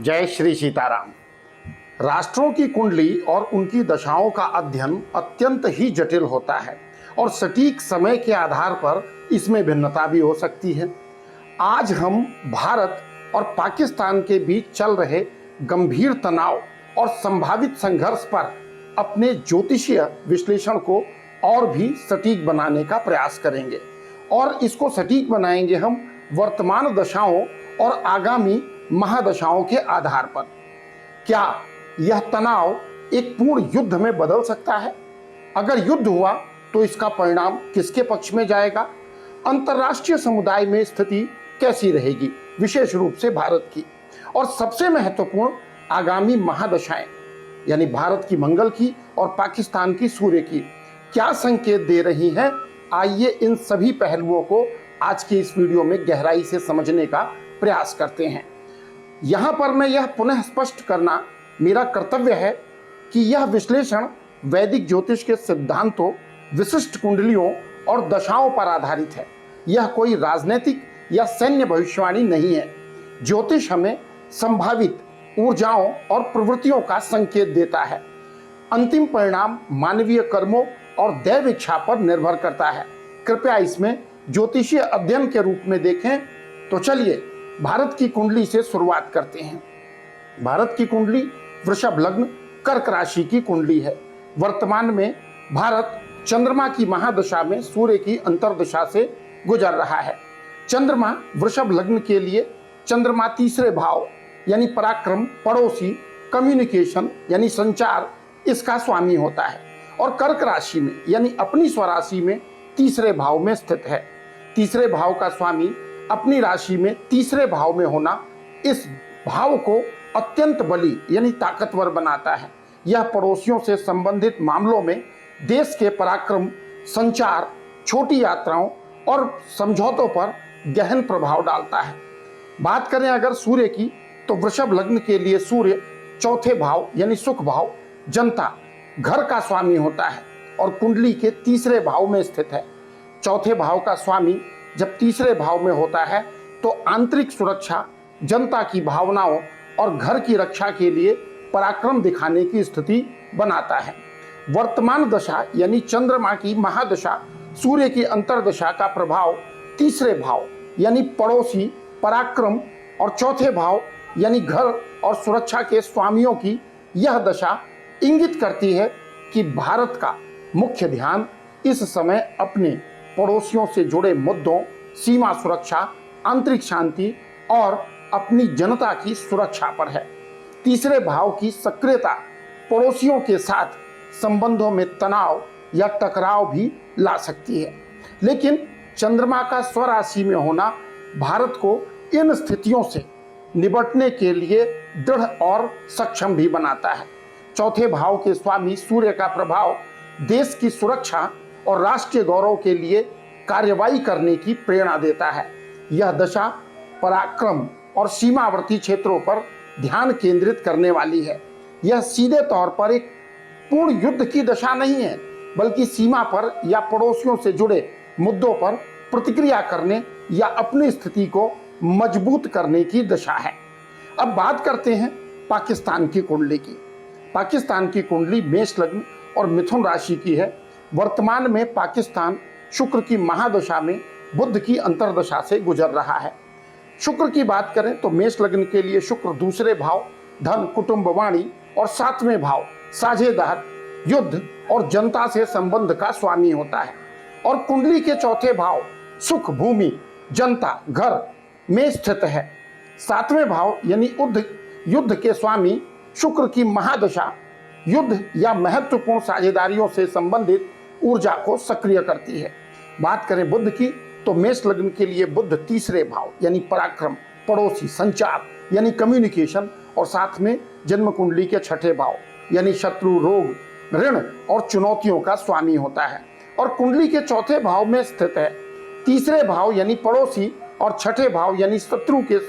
जय श्री सीताराम। राष्ट्रों की कुंडली और उनकी दशाओं का अध्ययन अत्यंत ही जटिल होता है और सटीक समय के आधार पर इसमें भिन्नता भी हो सकती है। आज हम भारत और पाकिस्तान के बीच चल रहे गंभीर तनाव और संभावित संघर्ष पर अपने ज्योतिषीय विश्लेषण को और भी सटीक बनाने का प्रयास करेंगे और इसको सटीक बनाएंगे हम वर्तमान दशाओं और आगामी महादशाओं के आधार पर। क्या यह तनाव एक पूर्ण युद्ध में बदल सकता है? अगर युद्ध हुआ तो इसका परिणाम किसके पक्ष में जाएगा? अंतर्राष्ट्रीय समुदाय में स्थिति कैसी रहेगी, विशेष रूप से भारत की? और सबसे महत्वपूर्ण आगामी महादशाएं यानी भारत की मंगल की और पाकिस्तान की सूर्य की क्या संकेत दे रही हैं? आइए इन सभी पहलुओं को आज के इस वीडियो में गहराई से समझने का प्रयास करते हैं। यहाँ पर मैं यह पुनः स्पष्ट करना मेरा कर्तव्य है कि यह विश्लेषण वैदिक ज्योतिष के सिद्धांतों, विशिष्ट कुंडलियों और दशाओं पर आधारित है। यह कोई राजनीतिक या सैन्य भविष्यवाणी नहीं है। ज्योतिष हमें संभावित ऊर्जाओं और प्रवृत्तियों का संकेत देता है। अंतिम परिणाम मानवीय कर्मों और दैव इच्छा पर निर्भर करता है। कृपया इसमें ज्योतिषीय अध्ययन के रूप में देखें। तो चलिए भारत की कुंडली से शुरुआत करते हैं। भारत की कुंडली वृषभ लग्न कर्क राशि की कुंडली है। वर्तमान में भारत चंद्रमा की महादशा में सूर्य की अंतर्दशा से गुजर रहा है। चंद्रमा वृषभ लग्न के लिए चंद्रमा तीसरे भाव यानी पराक्रम, पड़ोसी, कम्युनिकेशन यानी संचार, इसका स्वामी होता है और कर्क राशि में यानी अपनी स्वराशि में तीसरे भाव में स्थित है। तीसरे भाव का स्वामी अपनी राशि में तीसरे भाव में होना इस भाव को अत्यंत बली यानी ताकतवर बनाता है। यह पड़ोसियों से संबंधित मामलों में देश के पराक्रम, संचार, छोटी यात्राओं और समझौतों पर गहन प्रभाव डालता है। बात करें अगर सूर्य की, तो वृषभ लग्न के लिए सूर्य चौथे भाव यानी सुख भाव, जनता, घर का स्वामी होता है और कुंडली के तीसरे भाव में स्थित है। चौथे भाव का स्वामी जब तीसरे भाव में होता है तो आंतरिक सुरक्षा, जनता की भावनाओं और घर की रक्षा के लिए पराक्रम दिखाने की स्थिति बनाता है। वर्तमान दशा यानी चंद्रमा की महादशा, सूर्य की अंतर्दशा का प्रभाव तीसरे भाव यानी पड़ोसी, पराक्रम और चौथे भाव यानी घर और सुरक्षा के स्वामियों की यह दशा इंगित करती है कि भारत का मुख्य ध्यान इस समय अपने पड़ोसियों से जुड़े मुद्दों, सीमा सुरक्षा, आंतरिक शांति और अपनी जनता की सुरक्षा पर है। तीसरे भाव की सक्रियता पड़ोसियों के साथ संबंधों में तनाव या टकराव भी ला सकती है, लेकिन चंद्रमा का स्वराशि में होना भारत को इन स्थितियों से निपटने के लिए दृढ़ और सक्षम भी बनाता है। चौथे भाव के स्वामी सूर्य का प्रभाव देश की सुरक्षा और राष्ट्रीय गौरव के लिए कार्रवाई करने की प्रेरणा देता है। यह दशा पराक्रम और सीमावर्ती क्षेत्रों पर ध्यान केंद्रित करने वाली है। यह सीधे तौर पर एक पूर्ण युद्ध की दशा नहीं है, बल्कि सीमा पर या पड़ोसियों से जुड़े मुद्दों पर प्रतिक्रिया करने या अपनी स्थिति को मजबूत करने की दशा है। अब बात करते हैं पाकिस्तान की कुंडली की। पाकिस्तान की कुंडली मेष लग्न और मिथुन राशि की है। वर्तमान में पाकिस्तान शुक्र की महादशा में बुध की अंतर्दशा से गुजर रहा है। शुक्र की बात करें तो मेष लग्न के लिए शुक्र दूसरे भाव धन, कुटुंब, वाणी और सातवें भाव साझेदार, युद्ध और जनता से संबंध का स्वामी होता है और कुंडली के चौथे भाव सुख, भूमि, जनता, घर में स्थित है। सातवें भाव यानी युद्ध के स्वामी शुक्र की महादशा युद्ध या महत्वपूर्ण साझेदारियों से संबंधित ऊर्जा को सक्रिय करती है। बात करें बुध की, तो मेष लग्न के लिए बुध तीसरे भाव यानी पराक्रम, पड़ोसी, संचार यानी कम्युनिकेशन और साथ में जन्म कुंडली के छठे भाव यानी शत्रु, रोग, ऋण और चुनौतियों का स्वामी होता है और कुंडली के चौथे भाव में स्थित है। तीसरे भाव यानी पड़ोसी और छठे भाव यानी शत्रु के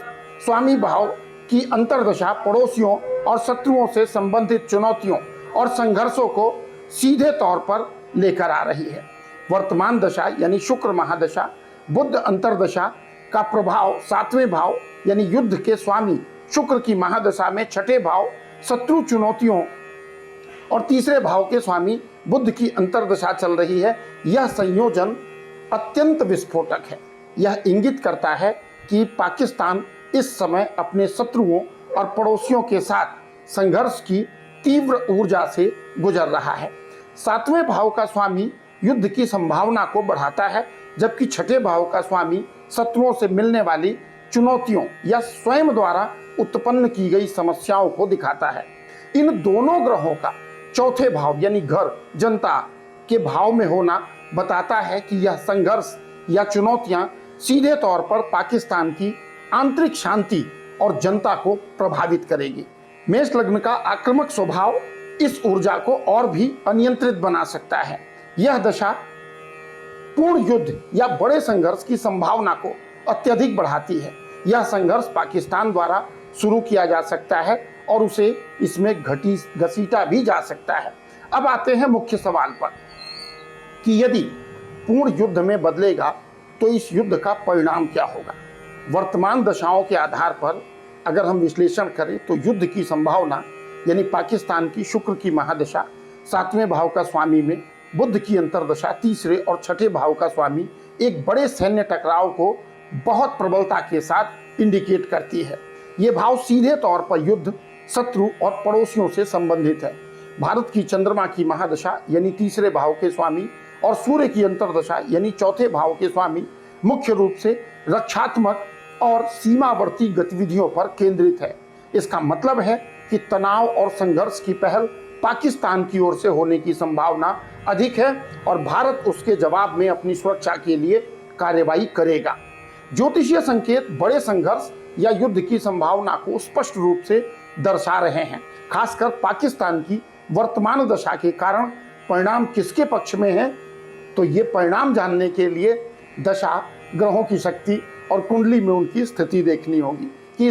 स्वामी भाव की अंतर्दशा पड़ोसियों और शत्रुओं से संबंधित चुनौतियों और संघर्षों को सीधे तौर पर लेकर आ रही है। वर्तमान दशा यानी शुक्र महादशा, बुध अंतर्दशा का प्रभाव सातवें भाव यानी युद्ध के स्वामी शुक्र की महादशा में छठे भाव शत्रु चुनौतियों और तीसरे भाव के स्वामी बुध की अंतर्दशा चल रही है। यह संयोजन अत्यंत विस्फोटक है। यह इंगित करता है कि पाकिस्तान इस समय अपने शत्रुओं और पड़ोसियों के साथ संघर्ष की तीव्र ऊर्जा से गुजर रहा है। सातवें भाव का स्वामी युद्ध की संभावना को बढ़ाता है, जबकि छठे भाव का स्वामी शत्रुओं से मिलने वाली चुनौतियों या स्वयं द्वारा उत्पन्न की गई समस्याओं को दिखाता है। इन दोनों ग्रहों का चौथे भाव यानी घर, जनता के भाव में होना बताता है कि यह संघर्ष या चुनौतियां सीधे तौर पर पाकिस्तान की आंतरिक शांति और जनता को प्रभावित करेगी। मेष लग्न का आक्रामक स्वभाव इस ऊर्जा को और भी अनियंत्रित बना सकता है। यह दशा पूर्ण युद्ध या बड़े संघर्ष की संभावना को अत्यधिक बढ़ाती है। यह संघर्ष पाकिस्तान द्वारा शुरू किया जा सकता है और उसे इसमें घसीटा भी जा सकता है। अब आते हैं मुख्य सवाल पर कि यदि पूर्ण युद्ध में बदलेगा तो इस युद्ध का परिणाम क्या होगा। वर्तमान दशाओं के आधार पर अगर हम विश्लेषण करें तो युद्ध की संभावना यानी पाकिस्तान की शुक्र की महादशा, सातवें भाव का स्वामी में बुध की अंतर्दशा, तीसरे और छठे भाव का स्वामी एक बड़े सैन्य टकराव को बहुत प्रबलता के साथ इंडिकेट करती है। ये भाव सीधे तौर पर युद्ध, शत्रु और पड़ोसियों से संबंधित है। भारत की चंद्रमा की महादशा यानी तीसरे भाव के स्वामी और सूर्य की अंतर्दशा यानी चौथे भाव के स्वामी मुख्य रूप से रक्षात्मक और सीमावर्ती गतिविधियों पर केंद्रित है। इसका मतलब है कि तनाव और संघर्ष की पहल पाकिस्तान की ओर से होने की संभावना अधिक है और भारत उसके जवाब में अपनी सुरक्षा के लिए कार्यवाही करेगा। ज्योतिषीय संकेत बड़े संघर्ष या युद्ध की संभावना को स्पष्ट रूप से दर्शा रहे हैं। खासकर पाकिस्तान की वर्तमान दशा के कारण परिणाम किसके पक्ष में है, तो ये परिणाम जानने के लिए दशा, ग्रहों की शक्ति और कुंडली में उनकी स्थिति देखनी होगी कि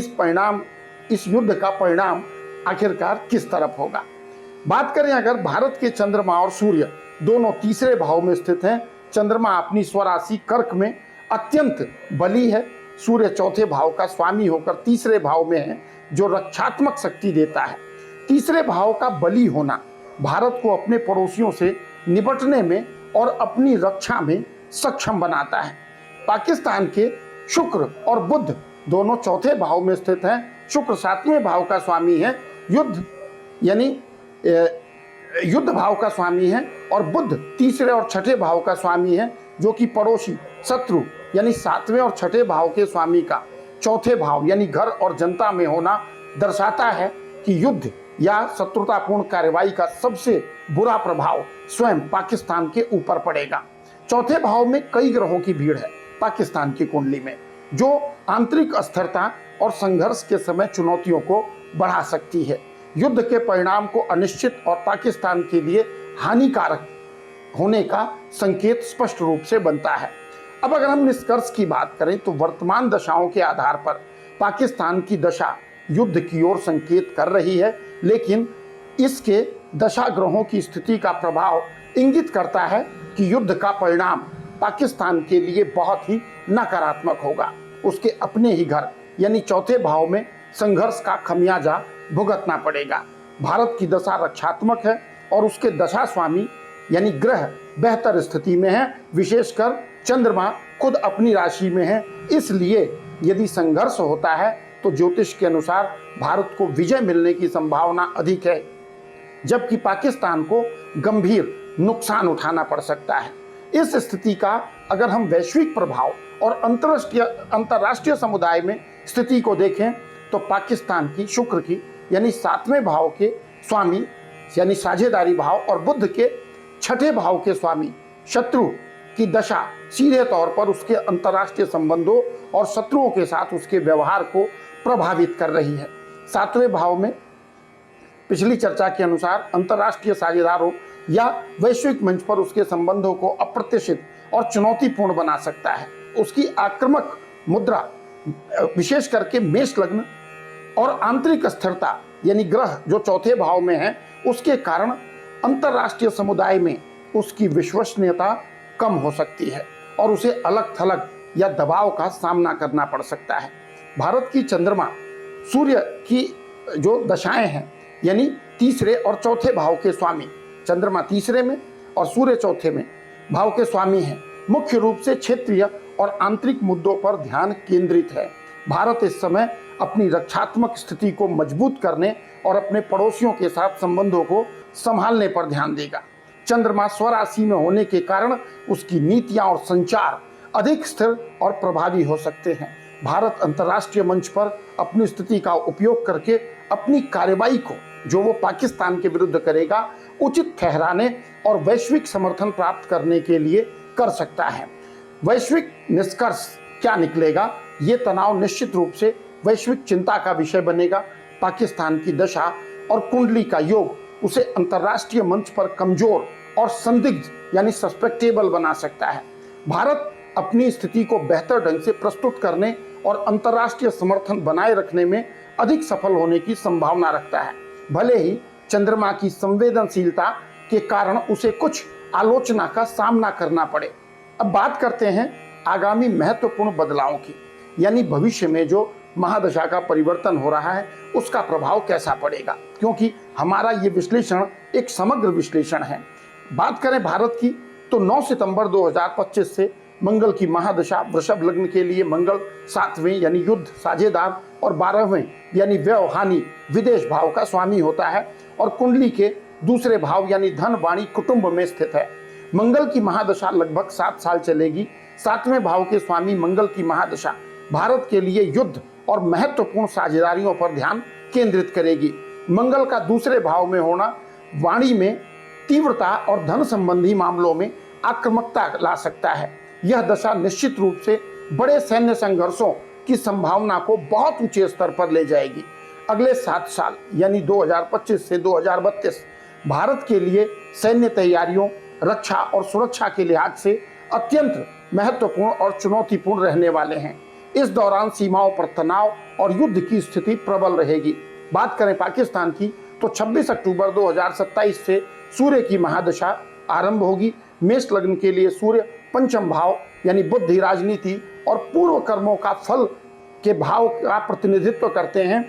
इस युद्ध का परिणाम आखिरकार किस तरफ होगा। बात करें अगर भारत के चंद्रमा और सूर्य दोनों तीसरे भाव में स्थित हैं। चंद्रमा अपनी स्वराशि कर्क में अत्यंत बली है। सूर्य चौथे भाव का स्वामी होकर तीसरे भाव में है जो रक्षात्मक शक्ति देता है। तीसरे भाव का बली होना भारत को अपने पड़ोसियों से निपटने में और अपनी रक्षा में सक्षम बनाता है। पाकिस्तान के शुक्र और बुध दोनों चौथे भाव में स्थित हैं। शुक्र सातवें भाव का स्वामी है, युद्ध भाव का स्वामी है, और बुध तीसरे और छठे भाव का स्वामी है जो कि पड़ोसी, शत्रु यानी सातवें और छठे भाव के स्वामी का चौथे भाव यानी घर और जनता में होना दर्शाता है कि युद्ध या शत्रुतापूर्ण कार्रवाई का सबसे बुरा प्रभाव स्वयं पाकिस्तान के ऊपर पड़ेगा। चौथे भाव में कई ग्रहों की भीड़ है पाकिस्तान की कुंडली में, जो आंतरिक अस्थिरता और संघर्ष के समय चुनौतियों को बढ़ा सकती है। युद्ध के परिणाम को अनिश्चित और पाकिस्तान के लिए हानिकारक होने का संकेत स्पष्ट रूप से बनता है। अब अगर हम निष्कर्ष की बात करें तो वर्तमान दशाओं के आधार पर पाकिस्तान की दशा युद्ध की ओर संकेत कर रही है, लेकिन इसके दशा ग्रहों की स्थिति का प्रभाव इंगित करता है कि युद्ध का परिणाम पाकिस्तान के लिए बहुत ही नकारात्मक होगा। उसके अपने ही घर यानी चौथे भाव में संघर्ष का खमियाजा भुगतना पड़ेगा। भारत की दशा रक्षात्मक है और उसके दशा स्वामी यानी ग्रह बेहतर स्थिति में है, विशेषकर चंद्रमा खुद अपनी राशि में है। इसलिए यदि संघर्ष होता है तो ज्योतिष के अनुसार भारत को विजय मिलने की संभावना अधिक है, जबकि पाकिस्तान को गंभीर नुकसान उठाना पड़ सकता है। इस स्थिति का अगर हम वैश्विक प्रभाव और अंतर्राष्ट्रीय समुदाय में स्थिति को देखें तो पाकिस्तान की शुक्र की यानी सातवें भाव के स्वामी यानी साझेदारी भाव और बुध के छठे भाव के स्वामी शत्रु की दशा सीधे तौर पर उसके अंतर्राष्ट्रीय संबंधों और शत्रुओं के साथ उसके व्यवहार को प्रभावित कर रही है। सातवें भाव में पिछली चर्चा के अनुसार अंतर्राष्ट्रीय साझेदारों या वैश्विक मंच पर उसके संबंधों को अप्रत्याशित और चुनौतीपूर्ण बना सकता है। उसकी आक्रामक मुद्रा विशेष करके मेष लग्न और आंतरिक स्थिरता यानी ग्रह जो चौथे भाव में है उसके कारण अंतर्राष्ट्रीय समुदाय में उसकी विश्वसनीयता कम हो सकती है और उसे अलग थलग या दबाव का सामना करना पड़ सकता है। भारत की चंद्रमा सूर्य की जो दशाएं हैं, यानी तीसरे और चौथे भाव के स्वामी, चंद्रमा तीसरे में और सूर्य चौथे में भाव के स्वामी हैं, मुख्य रूप से क्षेत्रीय और आंतरिक मुद्दों पर ध्यान केंद्रित है। भारत इस समय अपनी रक्षात्मक स्थिति को मजबूत करने और अपने पड़ोसियों के साथ संबंधों को संभालने पर ध्यान देगा। चंद्रमा स्वराशि में होने के कारण उसकी नीतियां और संचार अधिक स्थिर और प्रभावी हो सकते हैं। भारत अंतर्राष्ट्रीय मंच पर अपनी स्थिति का उपयोग करके अपनी कार्रवाई को, जो वो पाकिस्तान के विरुद्ध करेगा, उचित ठहराने और वैश्विक समर्थन प्राप्त करने के लिए कर सकता है। वैश्विक निष्कर्ष क्या निकलेगा, ये तनाव निश्चित रूप से वैश्विक चिंता का विषय बनेगा। पाकिस्तान की दशा और कुंडली का योग उसे अंतर्राष्ट्रीय मंच पर कमजोर और संदिग्ध यानी सस्पेक्टेबल बना सकता है। भारत अपनी स्थिति को बेहतर ढंग से प्रस्तुत करने और अंतर्राष्ट्रीय समर्थन बनाए रखने में अधिक सफल होने की संभावना रखता है। भले ही चंद्रमा की संवेदनशीलता के कारण उसे कुछ आलोचना का सामना करना पड़े। अब बात करते हैं आगामी महत्वपूर्ण बदलावों की, यानी भविष्य में जो महादशा का परिवर्तन हो रहा है उसका प्रभाव कैसा पड़ेगा, क्योंकि हमारा ये विश्लेषण एक समग्र विश्लेषण है। बात करें भारत की तो 9 सितंबर 2025 से मंगल की महादशा वृषभ लग्न के लिए मंगल 7वें यानी युद्ध साझेदार और 12वें यानी व्यवहानी विदेश भाव का स्वामी होता है और कुंडली के दूसरे भाव यानी धन वाणी कुटुंब में स्थित है। मंगल की महादशा लगभग 7 साल चलेगी। 7वें भाव के स्वामी मंगल की महादशा भारत के लिए युद्ध और महत्वपूर्ण साझेदारियों पर ध्यान केंद्रित करेगी। मंगल का दूसरे भाव में होना वाणी में तीव्रता और धन संबंधी मामलों में आक्रामकता ला सकता है। यह दशा निश्चित रूप से बड़े सैन्य संघर्षों की संभावना को बहुत ऊंचे स्तर पर ले जाएगी। अगले 7 साल यानी 2025 से 2032 भारत के लिए सैन्य तैयारियों, रक्षा और सुरक्षा के लिहाज से अत्यंत महत्वपूर्ण और चुनौतीपूर्ण रहने वाले हैं। इस दौरान सीमाओं पर तनाव और युद्ध की स्थिति प्रबल रहेगी। बात करें पाकिस्तान की तो 26 अक्टूबर 2027 से सूर्य की महादशा आरंभ होगी। मेष लग्न के लिए सूर्य पंचम भाव यानी बुद्धि, राजनीति और पूर्व कर्मों का फल के भाव का प्रतिनिधित्व करते हैं।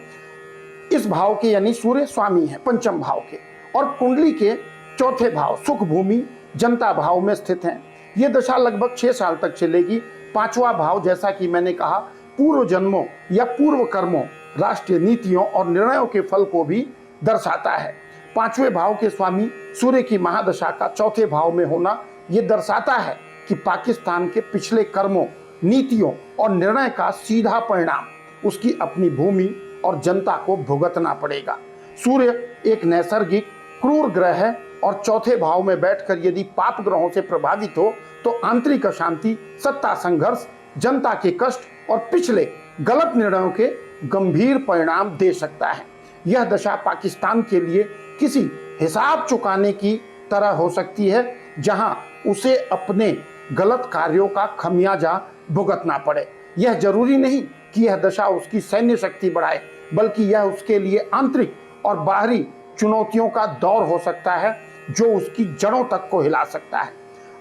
इस भाव के यानी सूर्य स्वामी है पंचम भाव के और कुंडली के चौथे भाव सुख, भूमि, जनता भाव में स्थित हैं। ये दशा लगभग 6 साल तक चलेगी। 5वां भाव, जैसा कि मैंने कहा, पूर्व जन्मों या पूर्व कर्मों, राष्ट्रीय नीतियों और निर्णयों के फल को भी दर्शाता है। 5वें भाव के स्वामी सूर्य की महादशा का चौथे भाव में होना ये दर्शाता है कि पाकिस्तान के पिछले कर्मों, नीतियों और निर्णय का सीधा परिणाम उसकी अपनी भूमि और जनता को भुगतना पड़ेगा। सूर्य एक नैसर्गिक क्रूर ग्रह है और चौथे भाव में बैठकर यदि पाप ग्रहों से प्रभावित हो तो आंतरिक अशांति, सत्ता संघर्ष, जनता के कष्ट और पिछले गलत निर्णयों के गंभीर परिणाम दे सकता है। यह दशा पाकिस्तान के लिए किसी हिसाब चुकाने की तरह हो सकती है, जहां उसे अपने गलत कार्यों का खमियाजा भुगतना पड़े। यह जरूरी नहीं कि यह दशा उसकी सैन्य शक्ति बढ़ाए, बल्कि यह उसके लिए आंतरिक और बाहरी चुनौतियों का दौर हो सकता है जो उसकी जड़ों तक को हिला सकता है।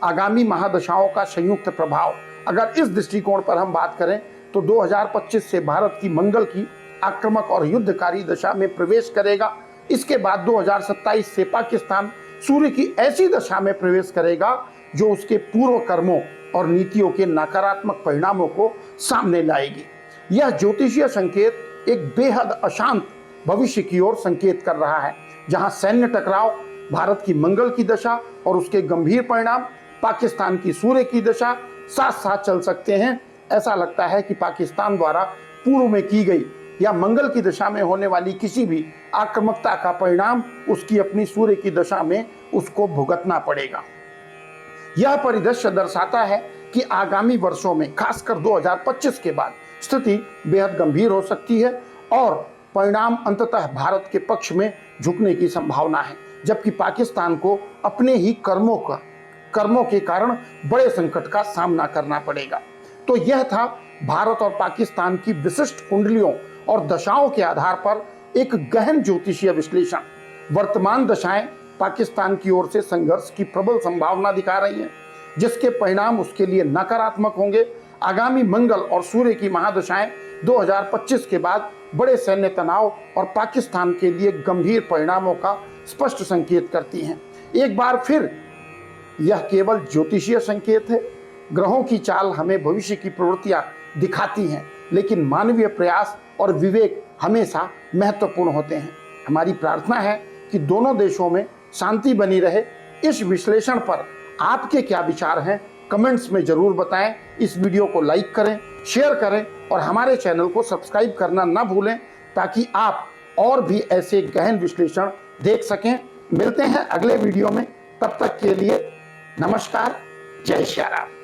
आगामी महादशाओं का संयुक्त प्रभाव, अगर इस दृष्टिकोण पर हम बात करें तो 2025 से भारत की मंगल की आक्रामक और युद्धकारी दशा में प्रवेश करेगा। इसके बाद 2027 से पाकिस्तान सूर्य की ऐसी दशा में प्रवेश करेगा जो उसके पूर्व कर्मों और नीतियों के नकारात्मक परिणामों को सामने लाएगी। यह ज्योतिषीय संकेत एक बेहद अशांत भविष्य की ओर संकेत कर रहा है, जहां सैन्य टकराव, भारत की मंगल की दशा और उसके गंभीर परिणाम, पाकिस्तान की सूर्य की दशा साथ साथ चल सकते हैं। ऐसा लगता है कि पाकिस्तान द्वारा पूर्व में की गई या मंगल की दशा में होने वाली किसी भी आक्रामकता का परिणाम उसकी अपनी सूर्य की दशा में उसको भुगतना पड़ेगा। यह परिदृश्य दर्शाता है कि आगामी वर्षों में, खासकर 2025 के बाद, स्थिति बेहद गंभीर हो सकती है और परिणाम अंततः भारत के पक्ष में झुकने की संभावना है, जबकि पाकिस्तान को अपने ही कर्मों के कारण बड़े संकट का सामना करना पड़ेगा। तो यह था भारत और पाकिस्तान की विशिष्ट कुंडलियों और दशाओं के आधार पर एक गहन ज्योतिषीय विश्लेषण। वर्तमान दशाएं पाकिस्तान की ओर से संघर्ष की प्रबल संभावना दिखा रही हैं, जिसके परिणाम उसके लिए नकारात्मक होंगे। आगामी मंगल और सूर्य की महादशाएं 2025 के बाद बड़े सैन्य तनाव और पाकिस्तान के लिए गंभीर परिणामों का स्पष्ट संकेत करती हैं। एक बार फिर यह केवल ज्योतिषीय संकेत है। ग्रहों की चाल हमें भविष्य की प्रवृत्तियां दिखाती हैं, लेकिन मानवीय प्रयास और विवेक हमेशा महत्वपूर्ण होते हैं। हमारी प्रार्थना है कि दोनों देशों में शांति बनी रहे। इस विश्लेषण पर आपके क्या विचार हैं, कमेंट्स में जरूर बताएं। इस वीडियो को लाइक करें, शेयर करें और हमारे चैनल को सब्सक्राइब करना ना भूलें, ताकि आप और भी ऐसे गहन विश्लेषण देख सकें। मिलते हैं अगले वीडियो में, तब तक के लिए नमस्कार, जय श्री राम।